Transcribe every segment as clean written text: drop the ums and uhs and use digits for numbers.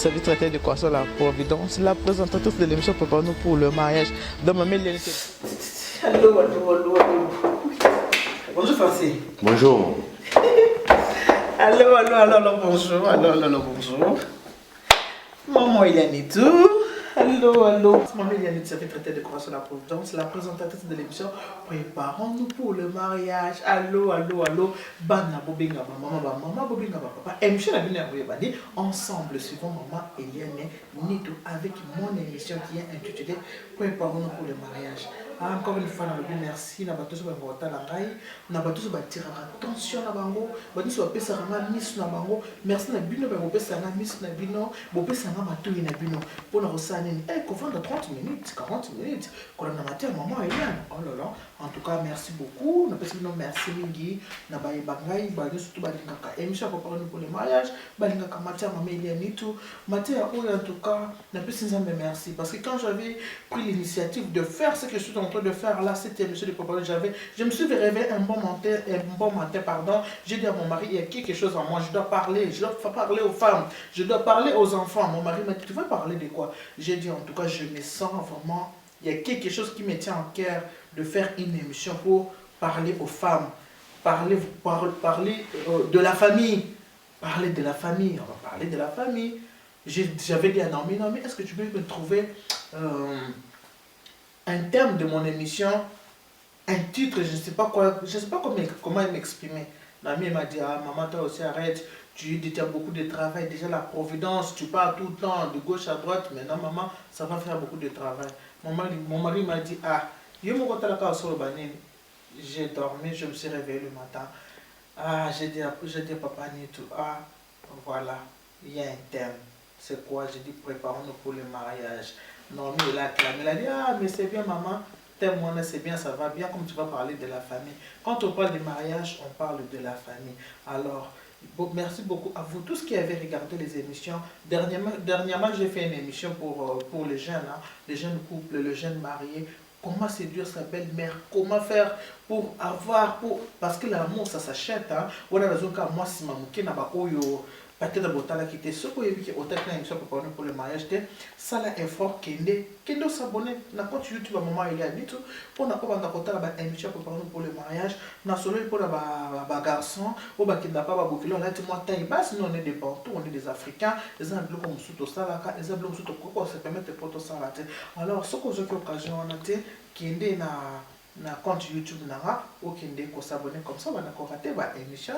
service traité de croissance la Providence, la présentatrice de l'émission Prépare-nous pour le mariage. Dans ma mail, allô. Bonjour Français. Bonjour. Allô, bonjour. Bonjour. Maman Elianitou. Allô. Maman Elianitou, service traité de croissance la Providence, la présentatrice de l'émission Préparons-nous pour le mariage. Allô. Bana Bobinga, maman Bobinga, papa. Émission la bine ensemble, suivant maman Elianitou avec mon émission qui est intitulée Préparons-nous pour le mariage. Encore une fois, merci. Na bato so ba ngota la ngai, na bato so ba tira attention na bango, bato so ba pesa nga miss na bango. Merci na bino ba pesa nga miss na bino, bo pesa nga matoyi na bino. Pour na rosana ni ko vendre 30 minutes, 40 minutes. Ko na matin maman Eliane. Oh là là. En tout cas, merci beaucoup. Na pesa bino merci mingi na ba ngai, ba surtout ba lingaka émission pour parler pour le mariage, ba lingaka matin maman Eliane tout. Matin en tout cas, na pesa nzambe merci parce que quand j'avais pris l'initiative de faire ce que je suis en train de faire là, c'était monsieur le papa, je me suis réveillé un bon matin, pardon. J'ai dit à mon mari, il y a quelque chose en moi, je dois parler aux femmes, je dois parler aux enfants. Mon mari m'a dit, tu veux parler de quoi? J'ai dit, en tout cas, je me sens vraiment, il y a quelque chose qui me tient en cœur de faire une émission pour parler aux femmes, parler de la famille, on va parler de la famille. J'avais dit à Naomi, est-ce que tu peux me trouver un thème de mon émission, un titre, je ne sais pas comment m'exprimer. Naomi m'a dit, maman, toi aussi arrête, tu as beaucoup de travail, déjà la Providence, tu pars tout le temps de gauche à droite, maintenant maman, ça va faire beaucoup de travail. Mon mari m'a dit, j'ai dormi, je me suis réveillé le matin. J'ai dit à papa Nitou, voilà, il y a un thème. C'est quoi? J'ai dit, préparons-nous pour le mariage. Non, mais il a clamé, il a dit, mais c'est bien maman, thème, c'est bien, ça va bien, comme tu vas parler de la famille. Quand on parle de mariage, on parle de la famille. Alors, merci beaucoup à vous tous qui avez regardé les émissions. Dernièrement j'ai fait une émission pour les jeunes, les jeunes couples, les jeunes mariés. Comment séduire sa belle-mère? Comment faire parce que l'amour, ça s'achète. Voilà la raison car moi, si ma mouké n'a pas peut-être botala qui était ce que j'ai autant que l'émission pour le mariage, ça là effort kende s'abonner na compte YouTube à moment il y a dit tout pour na pas banda la émission pour le mariage na solo pour la garçon ou ba kenda pas ba bokilo là moi taille basse nous on est des partout, on est des africains les uns bloquent comme sous ça là les uns bloquent sous quoi ça permet de porter ça là alors ce que j'ai occasion on a été kende na compte YouTube nara okende ko s'abonner comme ça on a ko raté ba émission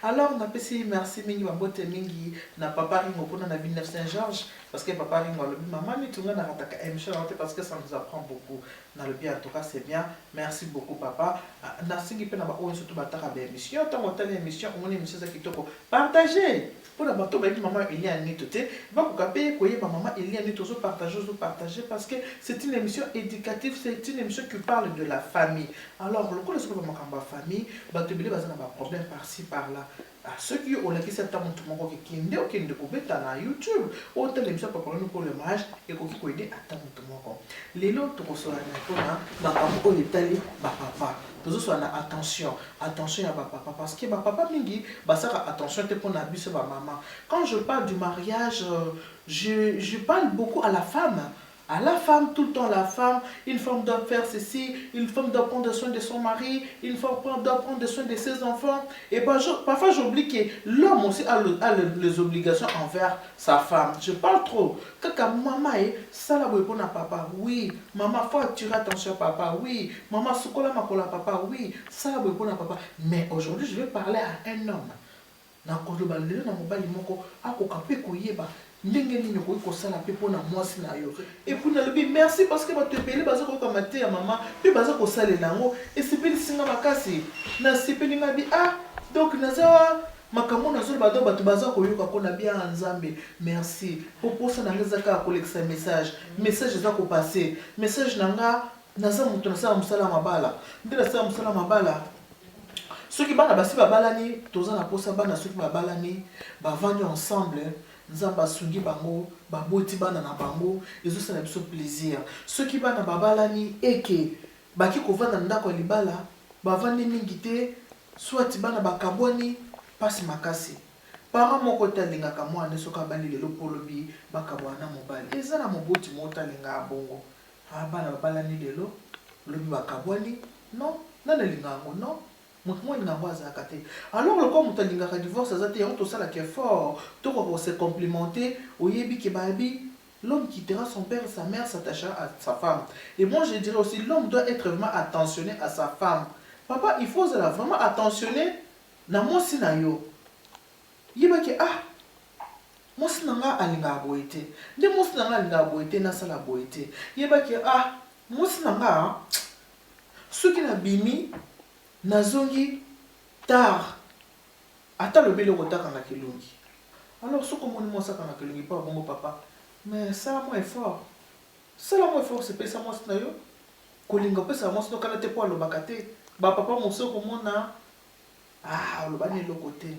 alors on a passé merci mingi ba bote mingi na papa ringo pour na ville Saint-Georges parce que papa ringo le maman ni tunga na rataka émission parce que ça nous apprend beaucoup dans le bien en tout cas c'est bien merci beaucoup papa na singi pe na ba o surtout ba taka ba émission tant hôtel émission on émission ça kitoko partager pour la bateau ba maman Eliane ni tout va ko kapé ko yeba maman Eliane ni tout partager parce que c'est une émission éducative, c'est une émission qui parle de la famille. Alors, le coup de ce que vous famille, vous avez un problème par-ci, par-là. À ceux qui ont laissé cette table, qui ont na YouTube, ou ont l'émission pour le mariage et qui ont aidé à table. Les lots, tu reçois papa. Toujours attention à papa parce que papa mingi attention pour na biso ba maman. Quand je parle du mariage, je parle beaucoup à la femme. À la femme, tout le temps la femme, une femme doit faire ceci, une femme doit prendre soin de son mari, une femme doit prendre soin de ses enfants. Et parfois j'oublie que l'homme aussi a les obligations envers sa femme. Je parle trop. Quand maman est, ça la répond à papa, oui. Maman, faut attirer attention à papa, oui. Maman, soukola makola papa, oui. Ça la répond à papa. Mais aujourd'hui, je vais parler à un homme. Na kodoba lelo na mobali moko akokape koyeba ndenge nini ko sala pe pona mwasi na yo et puis na lobi merci parce que bato ebele baza ko kamate ya mama pe baza ko salela ngo et sepeli singa makasi na sepeli ngabi donc naza makambo na zolo bato baza ko yoka ko na bien nzambe merci pour ça na ngezaka ko lekisa message za ko passer message nanga naza mutu na sala musala mabala ndela sala musala mabala. Ceux qui bana basi babalani toza na posa bana ceux qui babalani bavandi ensemble nzamba sungi bango baboti bana na bango ezo sala biso plaisir ceux qui bana babalani eke baki kovanda ndako libala bavandi mingi te soit bana bakabwani pasi makasi Parents mon côté lingaka mwana soka bali lelo polobi bakabwana mobali. Ezana moboti mota linga bongo. Bana bala ni lelo lobi bakabwani. Non, nana lingango non. Moi lingango azakate. Alors le comme lingaka divorce azate on to sala qui est fort. To ko se complimenter oyebi ke babi. L'homme quittera son père et sa mère s'attachera à sa femme. Et moi je dirais aussi l'homme doit être vraiment attentionné à sa femme. Papa, il faut vraiment attentionner na moi sinayo. Yebaki moi sinanga alinga boité. De moi sinanga alinga boité na sala boité. Yebaki moi sinanga ce qui na bimi nazongi tard. Ata le belo kotaka na kilungi. Alors ce comment moi ça kana kilungi pas bon papa. Mais ça moi est fort. Ça moi est fort c'est pas ça moi sinayo. Kolinga pesa moi sino kana te po lo bakate. Ba papa mon so komona lo bani lo côté.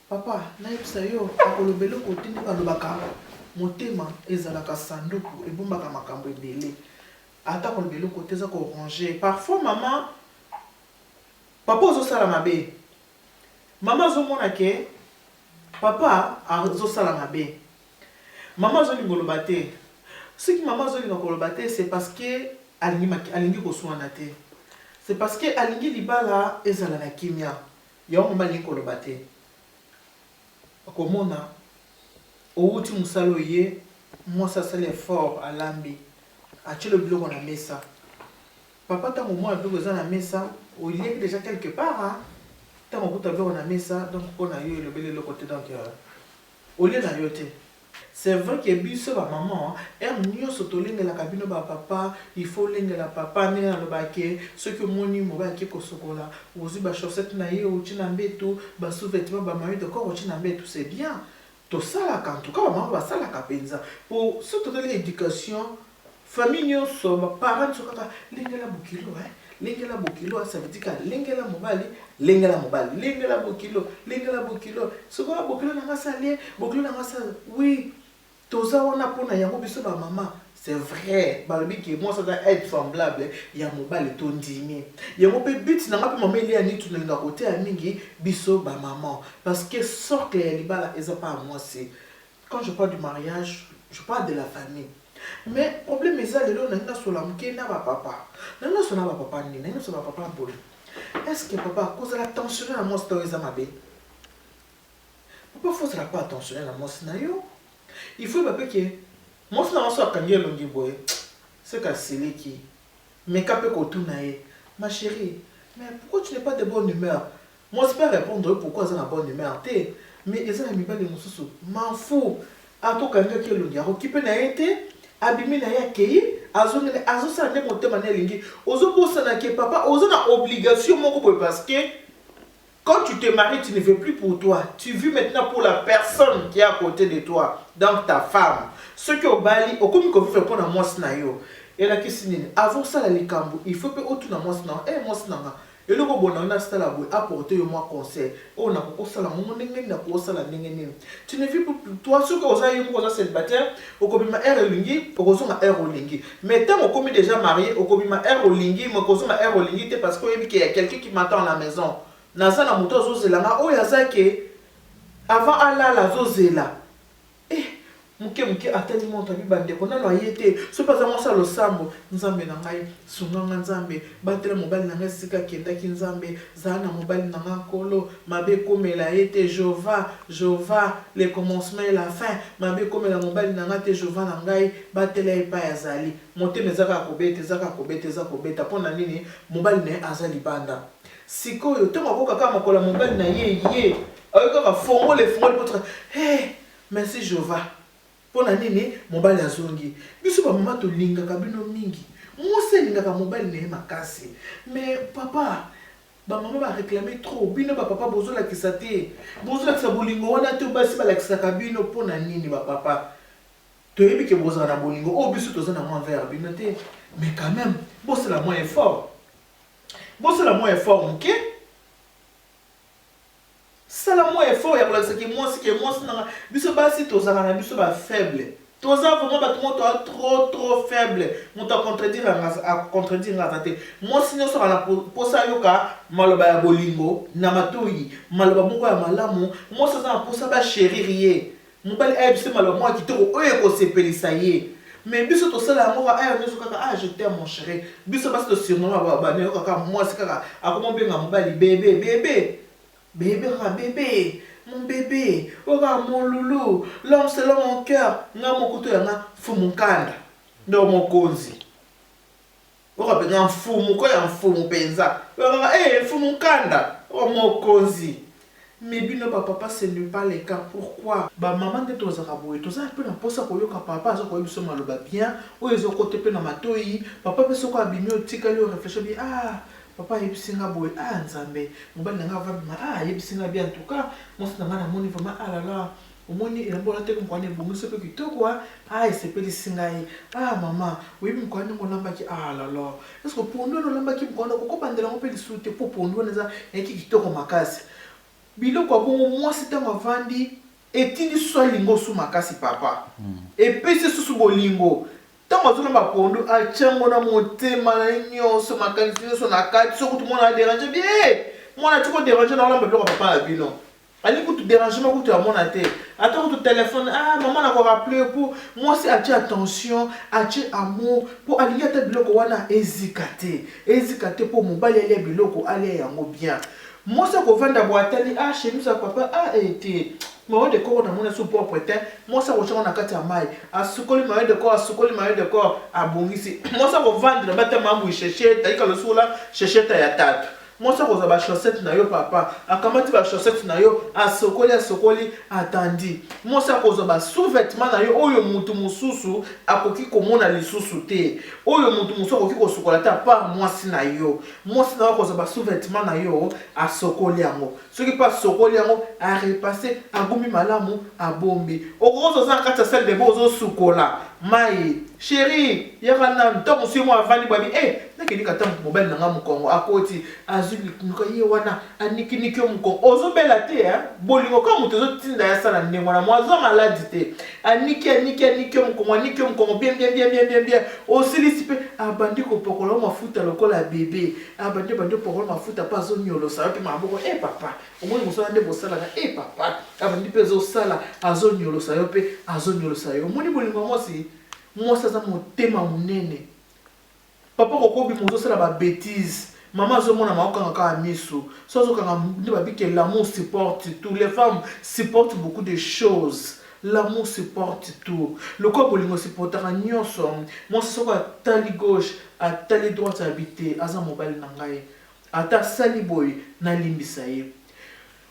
Papa, naïpsa yo, akolobelo côté ni balobaka motema ezalaka sanduku ebombaka makambo ebele. Ata kolobelo côté za ko ranger. Parfois maman papa ozo sala mabe. Maman zo mona ke papa azo sala mabe. Maman zo lingoloba te. Ce qui maman zo lingoloba te c'est parce que alingi ko soana te. C'est parce que alingi libala ezala na kimia. Ya maman lingoloba te. Komona outi musalo ye moi ça c'est l'effort à lambi a tu le biloko na mesa papa tango moi biloko za na mesa au lieu déjà quelque part hein tango kuta biloko na mesa donc on a eu le bel le côté donc au lieu na yote c'est vrai que biso ba maman aime mieux sotolinga la cabine ba papa il faut linga la papa ne na lobake ce que moni mo ba ki kosokola ozi ba chaussette na ye ou tina mbeto ba sous-vêtements ba maillot de corps ou tina mbeto c'est bien to sala en tout cas maman ba sala kapenza pour surtout l'éducation famille so ba parents so kaka linga la bokilo linga la bokilo ça veut dire que linga la mobali linga la bokilo so ba bokilo na ngasale bokilo na ngasa oui toza wana pona yango biso ba maman c'est vrai balobi que moi ça doit être semblable ya mobali to ndimi yango pe but na ngapi maman ili ani tunelinga côté ya mingi biso ba maman parce que socle ya libala eza pas moi c'est quand je parle du mariage je parle de la famille mais problème eza lelo na nga sola mke na ba papa na nga sola ba papa ni na nga sola ba papa boli est-ce que papa cause la tension na moi c'est eza mabe papa faut se la pas attention na moi c'est yo il faut que moi je n'en sois kangi longi boy c'est cassé qui mais capé kotu nae ma chérie mais pourquoi tu n'es pas de bonne humeur moi je peux répondre pourquoi ça n'a bonne humeur té mais ils ont mis pas de mususu m'en fous à tout kangi qui longi a occupé na été abimi na ya kei azo ça ne monter mané lingi ozo bossa na ke papa ozo na obligation moko parce que quand tu te maries, tu ne veux plus pour toi. Tu vis maintenant pour la personne qui est à côté de toi. Donc ta femme. Ce que au Bali, au comme qu'on fait pour la moi snayo. Et la question est, avant ça la likambo, il faut que autour de moi snayo. Eh moi snayo. Et le bon on a ça la boue apporter moi conseil. Oh na ko ça la mon n'engeni na ko ça la n'engeni. Tu ne vis plus pour toi. Ce que aux aïeux qu'on a célibataire, au comme ma air lingi, au comme ma air lingi. Mais tant au comme déjà marié, au comme ma air lingi, moi comme ma air lingi, c'est parce qu'il y a quelqu'un qui m'attend à la maison. Naza na moto zozela nga oya zake avant alala zozela muke atali monto bibande kona no yete so pas moi ça lo sambo nzambe na ngai sunanga nzambe batela mobali na ngai sika kenda ki nzambe zana mobali na ngai kolo mabe komela yete Jova le commencement et la fin mabe komela mobali na ngai te Jova na ngai batela epa yazali monte mezaka kobeta pona nini mobali na azali banda sikoyo te mako kaka makola mobali na ye ayokaka fongo le potre merci Jova pona nini mobali azongi biso ba mama to linga kabino mingi mwose linga ka mobali na makasi mais papa ba mama ba réclamer trop bino ba papa bozola kisate bozola kisa bolingo wana te basi ba lakisa kabino pona nini ba papa to yebi ke bozola na bolingo biso toza na moi vers bino te mais quand même bosse la moins effort. Bon, c'est la moins fort, ok? C'est la moins fort, il y a que moi, c'est que moi, c'est biso basi to zana biso ba faible. Tout ça, vraiment, bah, tout le monde est trop faible. On t'a contredire la tête. Moi, sinon, ça va pour ça, yoka, maloba ya bolingo, namatoi, maloba moko ya malamu. Moi, ça, pour ça, bah, chérie, mon bel aime, c'est maloba, moi, qui te oye, ko sepeli, ça y est. Mais biso to sala moi je t'aime mon chéri. Biso parce que surnom ba ne kaka moi c'est kaka akoma benga mobali bébé. Bébé, bébé, mon bébé, oh mon loulou, l'homme c'est l'homme mon cœur, nga mon couteau yanga fou mon kanda, ndo mon konzi. Oh ben nga fou mon quoi un fou mon penza, fou mon kanda, oh mon konzi. Mais bino papa ce n'est pas le cas. Pourquoi? Bah maman de tous araboué, tous un peu na posa ko yoka papa zo ko biso maloba bien, o ezo côté pe na matoi, papa pe so ko abimi o tikali o réfléchir bien papa yebisinga boy nzambe mobali nanga va yebisinga bien en tout cas moi c'est nanga na moni vraiment là là omoni elambona te ko ne bongiso pe kitoko esepeli singa maman oui mo ne ngolamba ki là là est-ce que pour nous lamba ki mo ko bandela mo pe lisute pour nous neza ki kitoko makasi biloko bongo moi c'est un vandi etindi swalingo su makasi papa et puis c'est sous bolingo. Tant que tu n'as pondu, tiens, na motema na nyonso makanisi nyonso na kati soko tout le monde a dérangé bien. Moi na tiko déranger dans l'ambe papa la bino. Ali ko tu déranger ma ko tu a mon até. Attends ton téléphone, maman n'a pas rappelé pour moi c'est attirer attention, attirer amour pour aligner ta biloko wana ezikate pour mobali aller biloko aller yango bien. Moi ça ko vendre boateli chez nous ça papa été moi de corps dans mon sous propre terre moi ça recherche na kati ya mai asukoli mai de corps abongisi moi ça ko vendre na bata mambo chercher taika le sola chercher ta ya tatu moi ça ko za ba chaussette na yo papa akamati ba chaussette na yo asokoli atandi moi ça ko za ba sous-vêtement na yo oyo mutu mususu akoki komona lisusu te oyo mutu mususu akoki ko sokola ta par moi si na yo ko za ba sous-vêtement na yo asokoli yango soki pas sokoli yango a repasser agumi malamu abombi okozo za kata salle de bozo sukola mai chérie yakana ntango si moi avandi babi nakeli kata mobile nanga mukongo akoti azuli nko ye wana aniki mukongo ozobela te bolingo ka mutu zotinda ya sala ndengo na mwazo maladi te aniki mukongo bien osilisi pe abandi ko pokola mafuta lokola bébé abandi pokola mafuta pa zo nyolo sa pe maboko papa omoni musala nde bosala na papa abandi pe zo sala azo nyolo sa yo pe azo nyolo sa yo omoni bolingo moi ça motema munene papa kokobi mozo sala ba bêtise maman zo mona maokanga ka miso so zo kanga ndi ba bike l'amour supporte tout les femmes supportent beaucoup de choses l'amour supporte tout le corps bolingo supportera nyonso moi so ko tali gauche à tali droite habité aza mobile na ngai ata sali boy na limbisa ye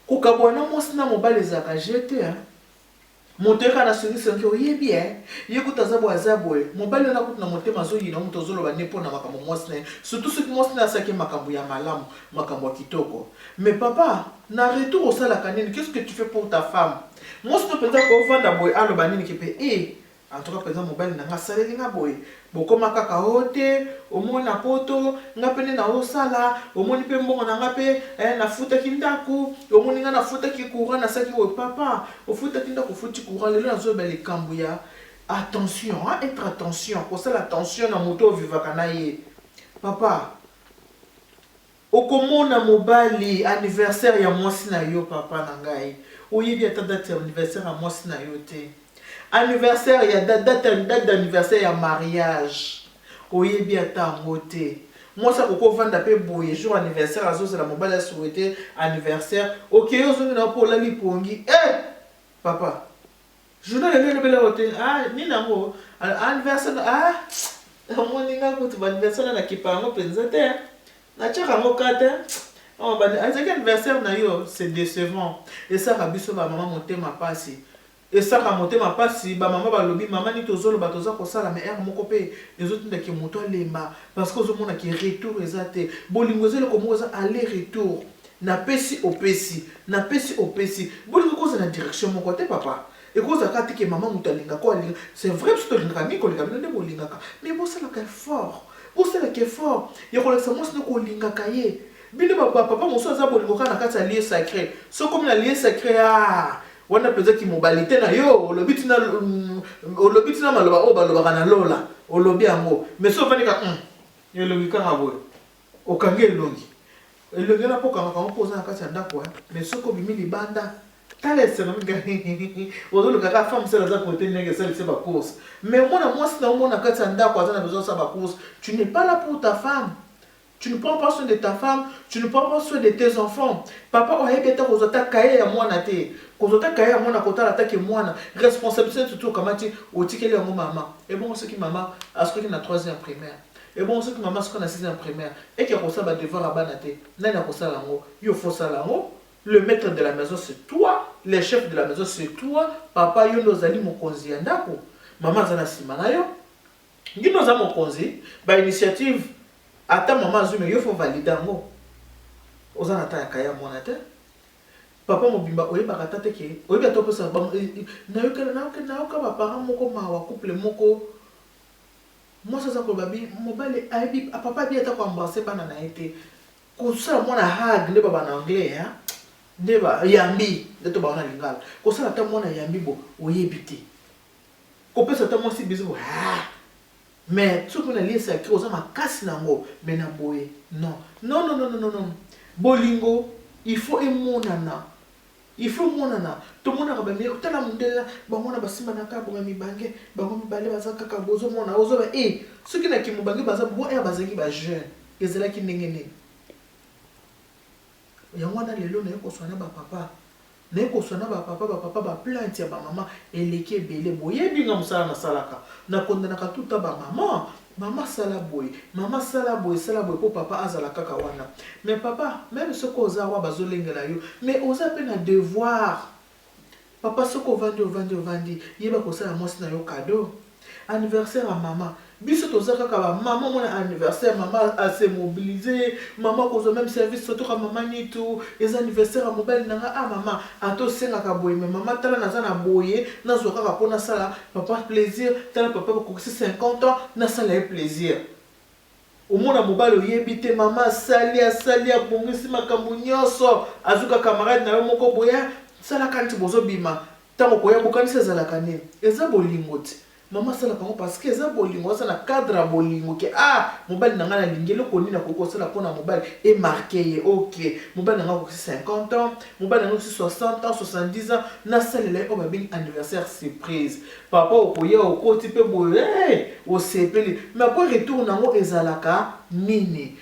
ko kabwana moi sina mobile ezaka jeté Monteka na songi songi oyebi yekuta zabo mobali na kutu na motema zo yina muto zolo ba nepo na makambo mwasne surtout ce qui mwasne asaki makambo ya malamu makambo kitoko mais papa na retour au sala kanini qu'est-ce que tu fais pour ta femme moi je te pensa ko vanda boy alo banini kepe en tout cas par exemple mobali na nga saleli nga boy bokoma kaka hote omona poto nga pene na osala omoni pe mbongo na nga pe na futa kindaku omoni nga na futa ki courant na saki o papa o futa kindaku futi courant lelo na zo bele kambuya attention être attention pour ça l'attention na moto vivaka na ye papa okomona mobali anniversaire ya mwasi na yo papa na ngai oyebi ata date ya anniversaire ya mwasi na yo te anniversaire il y a date d'anniversaire ya mariage oyebi ata ngote moi ça koko vanda pe boye jour anniversaire azo c'est la mobile a souhaité anniversaire OK ozo na po la lipongi papa je ne le bela hotel ni nango anniversaire mo ninga ko tu anniversaire na kipango penza te na chaka ngo kata azaki anniversaire na yo c'est décevant et ça rabiso ba maman motema pasi et ça ka motema pasi ba maman ba lobi maman ni tozolo ba toza ko sala mais moko pe les autres ndaki moto lemba parce que ozomona ki retour ezate bolingo zelo ko moza aller retour na pesi opesi bolingo ko na direction moko te papa et ko za ka tike maman mutalinga ko alinga c'est vrai que tu linga mi ko linga ne bolinga ka mais bo sala ka fort ya ko leksa mos ne ko linga ka ye bino papa moso za bolingo ka na kati ya lieu sacré so comme na lieu sacré wana peza ki mobilité na yo le but na olobi tina maloba o baloba na lola olobi yango mais so vani ka elongi kaka boye okangi elongi na pokama kango poza na kati ya ndako mais soko bimi libanda tala esena minga ozoluka kaka femme sela za kote ndenge esalisa bacourse mais mwana mwasi na omona kati ya ndako aza na besoin de sa bacourse tu n'es pas là pour ta femme. Tu ne prends pas soin de ta femme, tu ne prends pas soin de tes enfants. Papa, on a été kozota kaye ya mwana te. Kozota kaye ya mwana kota l'attaque mwana. Responsabilité surtout comme tu otikeli yango maman. Et bon, ce qui maman, à ce qui na 3e primaire. Et bon, ce qui maman, ce qu'on a 6e primaire. Et qui a kosa ba devoir à banate. Nana kosa lango, yo fosa lango. Le maître de la maison c'est toi, le chef de la maison c'est toi. Papa yo nozali mokonzi ya ndako. Maman zana simana yo. Ngino za mokonzi, ba initiative ata maman azumi yo faut valider ngo oza na ta ya kaya mwana te papa mobimba oyebaka tate ke oyebi ata opesa nayoka baparent moko mawa couple moko mwasi aza koloba mobali ayebi papa abi ata koembrase bana na ye te kosala mwana hag nde baba na anglais nde yambi nde to baona lingala kosala ata mwana yambi bo oyebi te kopesa ata mwasi bizu mais tout le monde est lié aux hommes à casse nango mais na boye non bolingo il faut monana tout le monde a rabamé tala mundela bamona basimba na ka bonga mibange bango mibale bazaka ka bozo mona ozo ba ceux qui na ki mubange baza bo bazaki ba jeune ezela ki ndengene ya mwana lelo na ko swana ba papa papa ba plainte ya ba maman eleki ebele boye binga musala na salaka na kondanaka tuta ba maman sala boye sala boye po papa azala kaka wana mais papa même ce ko za wa bazolengela yo mais oza pe na devoir papa soko vandi yeba ko sala mwasi na yo cadeau anniversaire à maman biso tozaka ka ba maman mon anniversaire maman a se mobiliser maman ko même service surtout ka maman ni tout les anniversaires à mobile nanga maman ato senga ka boye mais maman tala na zana boye na zoka ka pona sala papa plaisir tala papa ko 50 ans na sala plaisir au mona mobile oyebite maman sali bongisi makambo nyonso azuka camarade na yo moko boye sala kanti bozo bima tango koya bokanisa zala kanene eza bolingo ti maman sala pango parce que eza bolingo ça na cadre bolingo ke mobile nanga na lingelo koni na koko sala pona mobile et marqué OK mobile nanga ko 50 ans mobile nanga ko 60 ans 70 ans na sala le o ba bien anniversaire surprise papa okoya okoti pe boye o sepeli mais pour retour nango ezalaka nini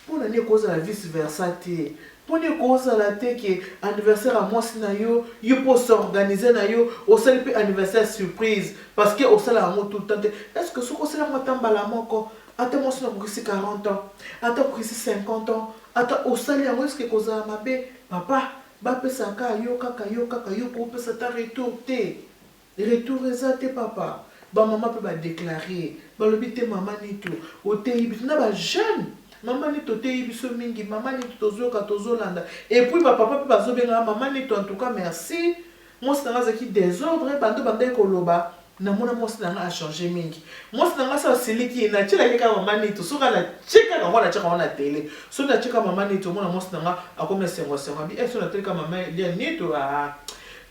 pona ne cause la vice versa te pour ne cause la te que anniversaire à moi na yo pour s'organiser na yo au sel pe anniversaire surprise parce que au sel à moi tout le temps est-ce que ce ko sel moi tambala moko ata moi na ko 40 ans ata ko 50 ans ata au sel ya est-ce que cause mabe papa ba pesa ka yo kaka yo pour pesa ta retour te papa ba maman peut ba déclarer ba lobité maman ni tout au te na ba jeune maman ni tote biso mingi maman ni tozoka tozolanda et puis papa pe bazobenga maman ni en tout cas merci moi c'est dans qui désordre bando koloba na mona moi c'est a changé mingi moi c'est dans ça siliki na tshela ka maman ni to soka na tsheka ka wana tsheka wana télé so na tsheka maman ni to mona moi c'est dans a comme sengo bi so na tsheka maman dia ni to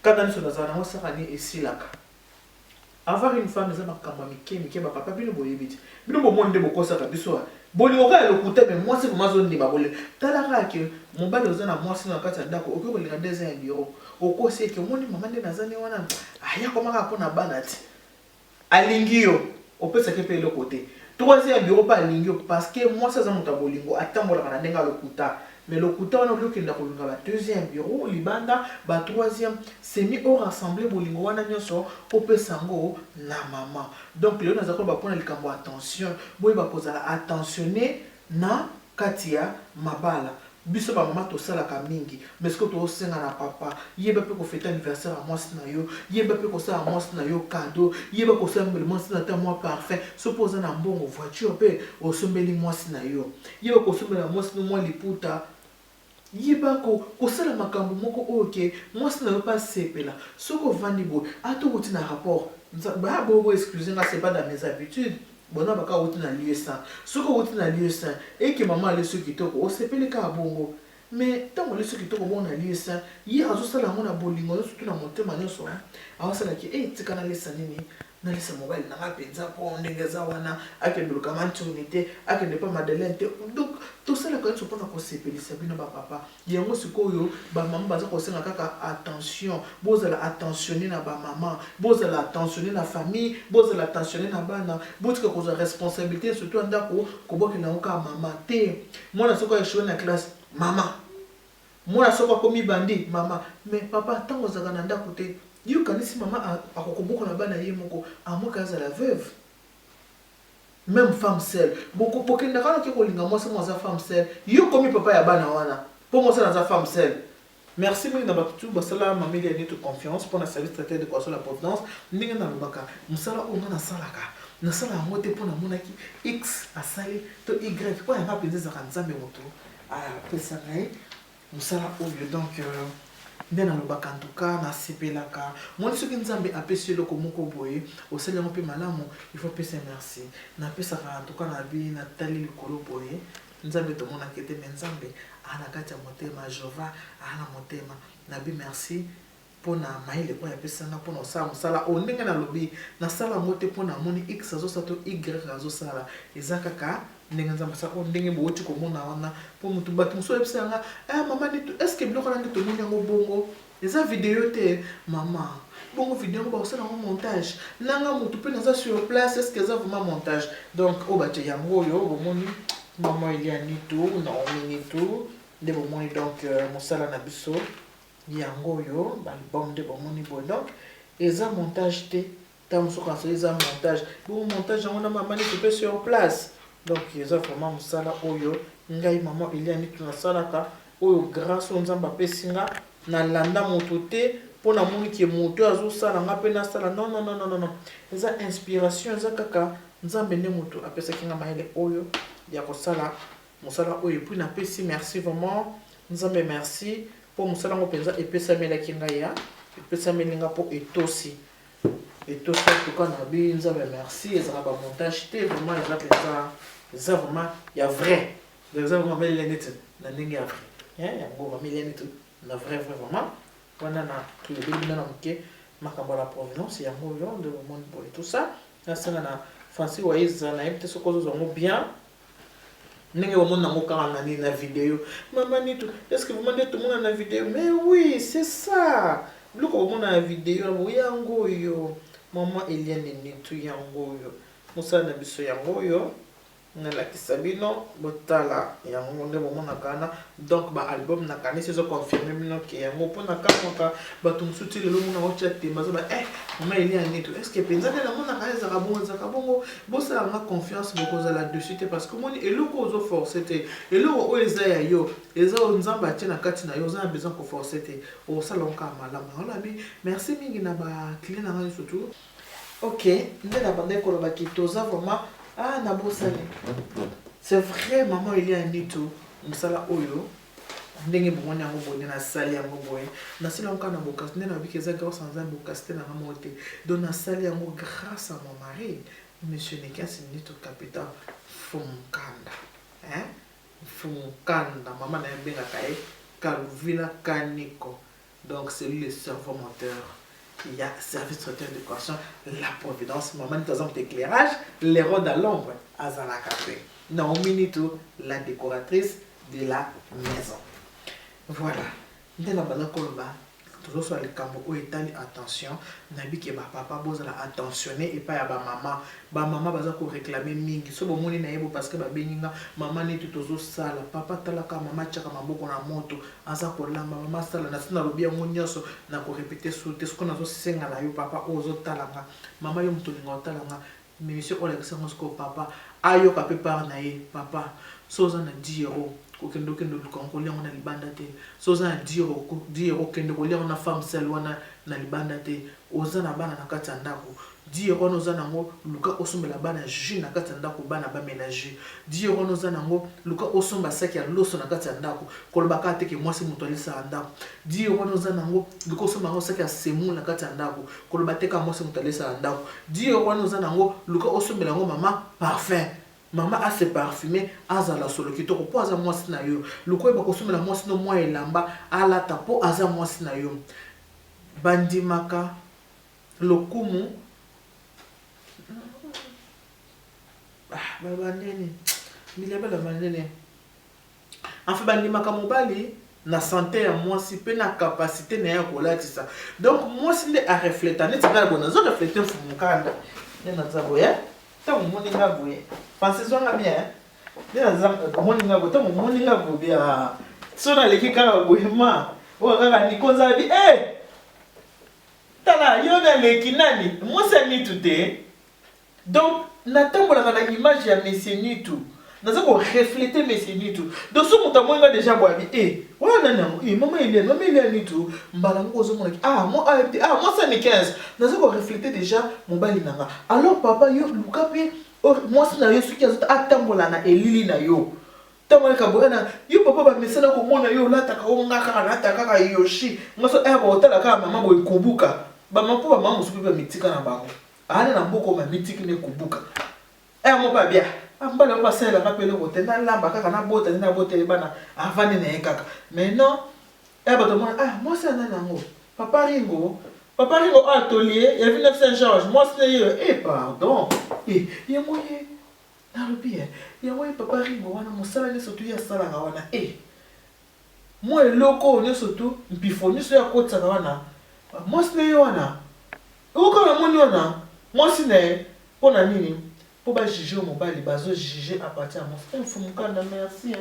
kada ni so na zana moi ça ni esilaka avoir une femme ça makamba mike ba papa bino boyebiti bino bo monde bokosa ka biso bolingo ka lokuta mais moi c'est comment zone ba bole talaka ke mobali ozana moi c'est na kati ndako okoki kolinga deuxième bureau okosi ke moni maman nde nazani wana aya komaka pona banati alingio opesa ke pe le côté troisième bureau pas alingio parce que moi ça za muta bolingo atambola kana ndenga lokuta mais lokuta wana loki ndako linga ba deuxième bureau libanda ba troisième semi au rassemblé bolingo wana nyoso opesa ngo na maman donc le nazako ba pona likambo attention boye ba kozala attentionné na katia mabala biso ba maman to sala ka mingi mais ce que to senga na papa yeba pe ko fêter anniversaire à moi na yo yeba pe ko sala moi na yo cadeau yeba ko sala moi na ta moi parfait supposé na mbongo voiture pe o sombeli moi na yo yeba ko sombela moi na moi liputa yeba ko sala makambo moko OK moi na yo pas sepela soko vandi bo ato ko tina rapport ba bo excusez moi c'est pas dans mes habitudes bona baka wuti na lieu saint soko wuti na lieu saint et que maman le soki toko o sepeli ka bongo mais tant le soki toko bon na lieu saint yi azo sala mona bolingo surtout na motema nyoso awa sala ki tikana lesa nini nalisa mobile nanga penza po ndenge eza wana akende luka mantuni te akende pa Madeleine te. Donc tosala quand mpona kosepelisa bino bapapa yango sikoyo bamama baza kosenga kaka attention, bozala attentionné na bamama, bozala attentionné na famille, bozala attentionné na bana, botika kozwa responsabilité surtout andako kobokela ngo ka mama te. Mwana soko échoué na classe mama, mwana soko akomi bandi mama, mais papa ntango ozalaka na ndako te yo kanisi mama akokoboka na bana ye moko amoka azala veuve. Même femme seule beaucoup pokenda kana ke kolinga mwasi mwa za femme seule yo komi papa ya bana wana po mwasi na za femme seule. Merci mingi na batutu basala mameli ya nitu confiance pour na service traité de Croissant la Providence ndenge na lobaka musala onga na salaka na sala yango te mpona monaki x asali to y po yanga mpenza ezaka nzambe moto apesaka ye musala oyo. Donc nde nalobaka en tout cas nasepelaka moni soki nzambe apesi eloko moko boye osali yango mpe malamu il faut pesa merci. Napesaka en tout cas na bi natali likolo boye nzambe tomonaki te me nzambe ana kati ya motema Jehova ana motema na bi merci mpona mayele oyo apesanga mpona osala mosala oyo ndenge nalobi nasala yango te mpona amoni x azosala to y azosala eza kaka ndenge nzambe asala oyo ndenge bowoti komona wana mpo motu bato mosusu ayebisa yanga mama nitu estce biloko nange tomoni yango bongo eza video te mama bongo video yango bakosala yango montage nanga motu mpe naza sur place estce eza vraiment montage. Donc oyo batie yango oyo bomoni mama Elia Nitu Naomi Nitu nde bomoni donc mosala na biso yango oyo balbum nde bomoni boye. Donc eza montage te ntango mosusu kanso eza montage bongo montage yango na mama Nitu mpe sur place. Donc eza vraiment mosala oyo ngai mama Elia Nitu nasalaka oyo grâce oyo nzambe apesinga nalanda moto te mpona moni ke moto azosala nga mpe nasala non. Eza inspiration eza kaka nzambe nde moto apesaki nga mayele oyo ya kosala mosala oyo. Puis napesi merci vraiment nzambe merci po mosala ngo mpenza epesamelaki ngai ya epesameli nga mpo etosi en tout cas na bi nzambe merci ezala ba montage te vraiment eza mpenza eza vraiment ya vrai eza vraiment mameli neti na ndenge ya vrai yango mameli neti na vrai vraiment wana na tulobeli bino na moke makambo ya la provenance yango oyo nde bomoni boye tout ça nasenga na Francis Waiza na yebi te soki ozozwa yango bien ndenge bomoni nango kaka na nini na video mama Nitu est ce que vraiment nde tomona na video mais oui c'est ça biloko bomona na video yango oyo mama Elia Nitu yango oyo mosala na biso yango oyo nalakisa bino botala yango nde bomonaka wana. Donc baalbum nakanisi ezoconfirme bino ke yango mpona kamwaka bato mosusu ti lelo mona otya temba azoba mama Elia Nitu est ce que mpenza nde namonaka ezaka bongo bosalanga confiance bokozala dessus te parce que omoni eloko ozoforce te eloko oyo eza ya yo eza oyo nzambe atie na kati na yo oza na besoin koforce te osala ngo kaka malamu yango nabi merci mingi na baclient na ngai surtout. Ok nde na bandai kolobaki toza vraiment na bosali c'est vrai maman Elia Nitu mosala oyo ndenge bomoni yango boye nasali yango boye nasali yango kaka na bokasi nde nabiki eza grâce à nzambe bokasi te na ngai moko te. Donc nasali yango grâce à mon mari monsieur Nikiasi Nitu capitaine Fumukanda Fumukanda mama na ye bengaka ye Kaluvila Kaniko. Donc c'est lui le cerveau moteur. Il y a service traiteur de décoration, la providence, maman Nitu exemple d'éclairage, les rôles à l'ombre, Azala Café. Naomi Nitu, la décoratrice de la maison. Voilà. Dès la bande kolba, toujours sur le cambo où étali attention, nabi ke ba papa bozala attentionné et pas ya ba maman baza ko réclamer mingi. So bomoni na yebo parce que ba beninga maman Nitu tozo sala, papa talaka mama tchaka maboko na moto, aza ko lamba mama sala na sina lobi yango nyonso na ko répéter sur te ce qu'on a zo senga na yo papa ozo talanga, mama yo mtolinga talanga, mais monsieur Olexa Mosco papa ayo ka par na ye papa soza na 10 euros kokendo kendo lukankolia na libanda te soza na 10 euros kendo kolia na femme seule wana na libanda te oza na bana na kati ya ndako 10 euros noza nango luka osombela bana jus na kati ya ndako bana ba ménager 10 euros noza nango luka osomba saki ya loso na kati ya ndako kolobaka te ke mwasi moto alisa ndako 10 euros noza nango luka osomba nango saki ya semu na kati ya ndako kolobaka te ka mwasi moto alisa ndako 10 euros noza nango luka osombela nango mama parfum mama a se parfumé azala solo kitoko po aza mwasi na yo luko ba kosomela mwasi no mwa elamba alata po aza mwasi na yo bandimaka lokumu bandeni bilaba la bandeni en fait bandimaka mobali na santé ya mwasi pe na capacité na ya kolatisa donc mwasi nde a refléter neti ngala bona zo refléter fumukanda nde naza boye ta moni nga boye pensez nga bien nde naza moni nga boye ta moni nga boye ya so na leki kaka boye ma o kaka ni konza bi tala yo na leki nani mwasi ni tuté donc natambolaka na image ya Messie Nitu naza ko refléter Messie Nitu donc so muta mwenga déjà boabi wana na mama ile Nitu mbala ngo zo mona moi ça ni 15 naza ko refléter déjà mobali nanga alors papa yo lukape moi na yo suki azota atambola na elili na yo tambola ka boana yo papa ba mesana ko mona yo lataka o ngaka lataka ka yoshi ngaso ba otala ka mama boy kubuka ba mapo ba mama suki ba mitika na bango ana na mboko ma mitiki ne kubuka mo ba bia mbala ba sela ka pele ko tena lamba kaka na bota bana avane na ekaka mais non ba to mona moi ça na nango papa ringo atelier ya ville Saint-Georges moi c'est yo pardon ya moye na lobi ya moye papa ringo wana mosala ne surtout ya sala ga wana moi loko ne surtout mpifoni so ya kotsa ga wana moi c'est yo wana uko na moni wana moi c'est pona nini pour ba juger mobali bazo juger à partir de mon fumukanda merci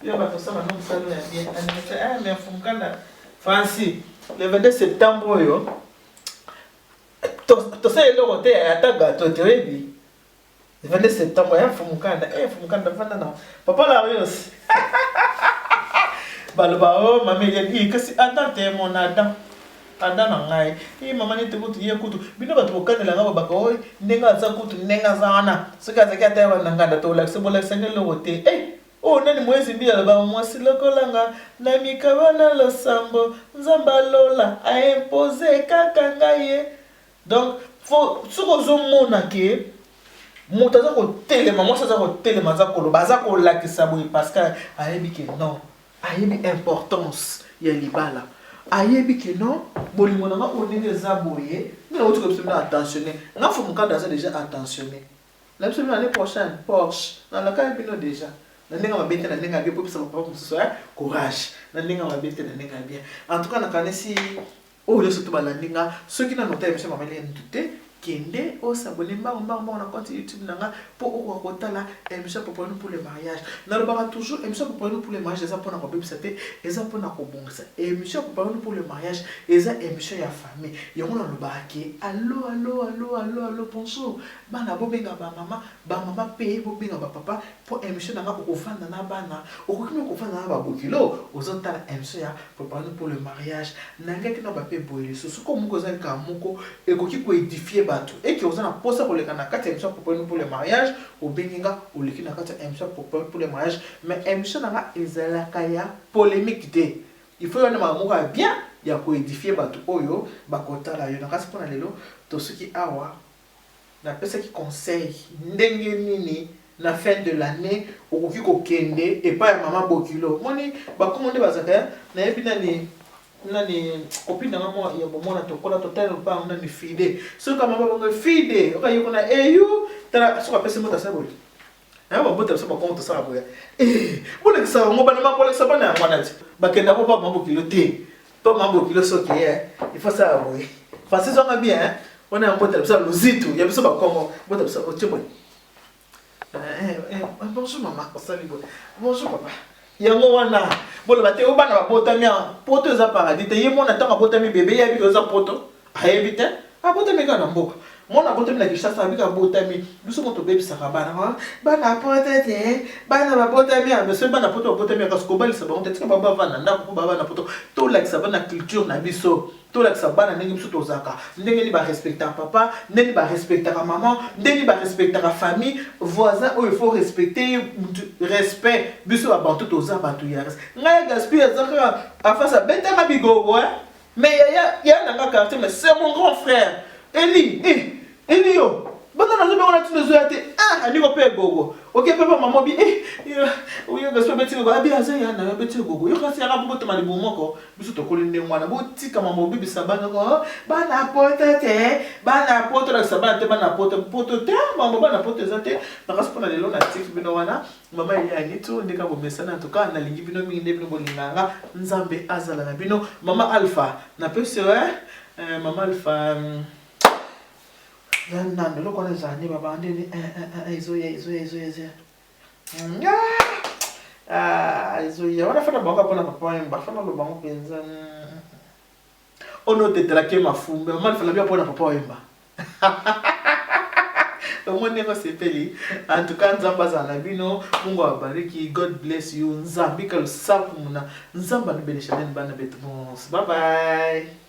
yo ba to sama non sala ya bien mais fumukanda Francis le 22 septembre yo to sai le rote ata gato terebi le 22 septembre ya fumukanda fumukanda na papa la yos baloba o mameli kasi atante mon adam na ngai mama ni te kutu ye kutu bino bato bokandela ngaba bako ndenga za kutu ndenga za wana sika za kya tawa nganda to la sebola sengele rote nani mwezi mbia ba mwasi lokolanga na mikabana losambo nzamba lola a imposer kaka ngaye donc faut suko zo mona ke moto za ko telema mwasi za ko telema za ko baza ko lakisa boy parce que ayebi ke non ayebi importance ya libala ayebi ke non bolingo na onenge za boye mais autre que absolument attentionné nga faut mukanda ça déjà attentionné l'absolument l'année prochaine Porsche dans la cas bino déjà na ndinga mabete na ndinga bien pour ça papa mususu courage na ndinga mabete na ndinga bien en tout cas na kanesi le surtout balandinga ceux qui na noté monsieur mameli ntuté kende o s'abonner mba na compte YouTube nanga pour okotala émission pour le mariage na lobaka toujours émission pour le mariage eza pona ko bebisate eza pona ko bongisa émission pour le mariage eza émission ya famille yango na lobaka ke allo bonjour bana bobenga ba mama pe bobenga ba papa pour émission nanga ko fanda na bana okokimi ko fanda na ba bokilo ozotala émission ya pour le mariage nanga kina ba pe boye susu ko muko za ka muko ekoki ko édifier bato et qui osana posa ko lekana kati émission pour le mariage au benginga au lekina kati émission pour le mariage mais émission nanga ezalaka ya polémique té il faut yona mamuka bien ya ko édifier bato oyo bakotala yo nakasi pona lelo to suki awa na pesa ki conseil ndenge nini na fin de l'année okoki ko kende et pas maman bokilo moni ba commande bazaka na yebina ni nani copine na moi ya bomona tokola total pas on ni fide so kama baba fide okayo kuna tala so ka pesa mota saboli ba bota so ba konto sa boya bole ka sa mo bana ma bole sa bana ngwanati ba kenda ko ba mambo kilo te to mambo kilo so ke il faut ça boy parce que on bien on a un bota ça lozito ya biso ba kongo bota ça o chebo bonjour maman salut bonjour papa yango wana bolo bate o bana babotami poto eza paradis te ye mona tanga botami bébé ya bi oza poto ayebi te abotami ka na mboka mona botami na kishasa abika botami biso moto bebisaka bana poto te bana babotami monsieur bana poto botami ka sko balisa bango te tika baba vana ndako baba na poto to lakisa bana culture na biso to lakisa bana ndenge biso tozaka ndenge ni ba respecter papa ndenge ba respecter maman ndenge ba respecter famille voisin il faut respecter respect biso ba bantu toza bantu ya ngai gaspiller zaka afasa beta ma bigogo mais ya nanga quartier mais c'est mon grand frère Eli yo bana nazo bana tino zo ate andiko pe gogo OK papa maman bi uyo gaso beti gogo abi azaya na beti gogo yo kasi ya bobo to mali bomoko biso to kolinde mwana bo tika maman bibi sabana ko bana poto te bana poto la sabana te bana poto te maman bana poto zate na kaso pona lelo na tik bino wana mama ili anitu ndika bo mesana to ka na lingi bino mingi bino bolinganga nzambe azala na bino mama Alpha na pese mama Alpha Nando lo kona zani baba ndini izoya izoya wana fana banga pona papa yamba fana lo bango penza ono tetrake mafumbe mama fala bia pona papa yamba omone ko sepeli en tout cas nzamba za na bino Mungu awabariki God bless you nzambi kalusapu muna nzamba nibelesha nene bana betu bye bye